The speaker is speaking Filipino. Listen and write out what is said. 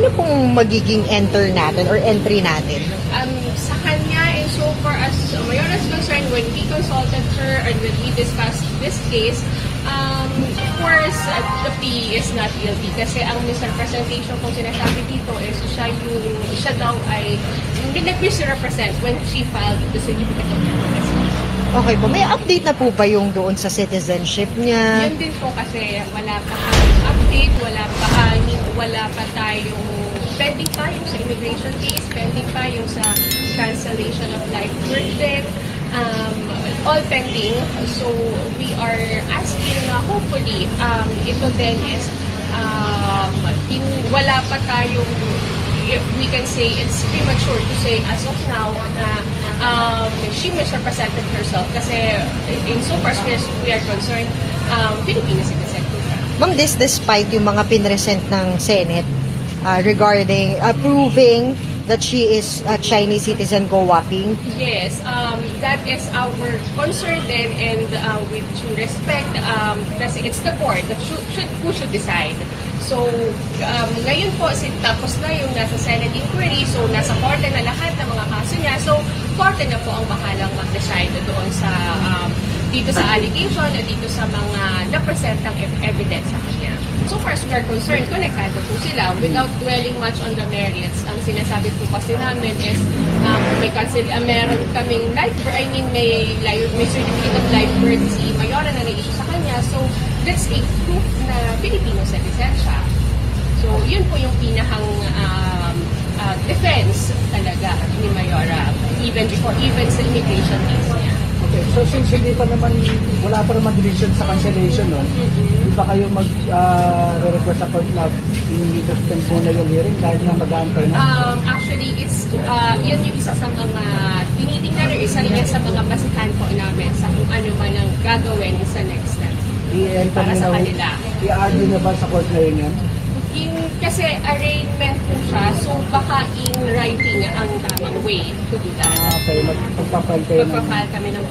ano pong magiging entry natin? Sa kanya, and so far as Mayor is concerned, when we consulted her and when we discussed this case, of course, the plea is not guilty kasi ang misrepresentation kung sinasabi dito is siya daw ay nag-misrepresent when she filed the certificate of residency. Okay po, may update na po ba yung doon sa citizenship niya? Yun din po kasi wala pa kami update, wala pa tayong pending pa yung sa immigration case, pending pa yung sa cancellation of life verdict, all pending. So we are asking hopefully ito din is wala pa tayong, if we can say it's premature to say as of now na she misrepresented herself kasi in so far as we are concerned, Filipino citizen po siya. Ma'am, despite yung mga pinresent ng Senate regarding proving that she is a Chinese citizen co-opting? Yes, that is our concern then, and with due respect, kasi it's the court that who should decide. So, ngayon po, tapos na yung nasa Senate inquiry, so nasa korte na lahat ng mga kaso niya, so korte na po ang bahalang mag-decide doon sa, dito sa allegation at dito sa mga napresentang evidence sa kanya. So far as we are concerned, konektado po sila without dwelling much on the merits. Ang sinasabi po kasi namin is meron kaming may certificate of life birth si Mayora na nag-issue sa kanya. So that's a proof na Filipino citizen siya. So yun po yung pinakang defense talaga ni Mayora even sa immigration case niya. Okay, so since wala pa naman decision sa cancellation, no? Di ba kayo request sa court na i-suspend po na yung hearing dahil na mag-aantay na? Actually, yun yung isa sa mga tinitingnan or isa rin sa mga basihan po namin sa kung ano man ang gagawin sa next step para sa kanila. I-argue na ba sa court ngayon yan? Kasi arraignment po siya, so baka in writing ang tamang way to do that. Okay, magpapal kayo Magpapal kami ng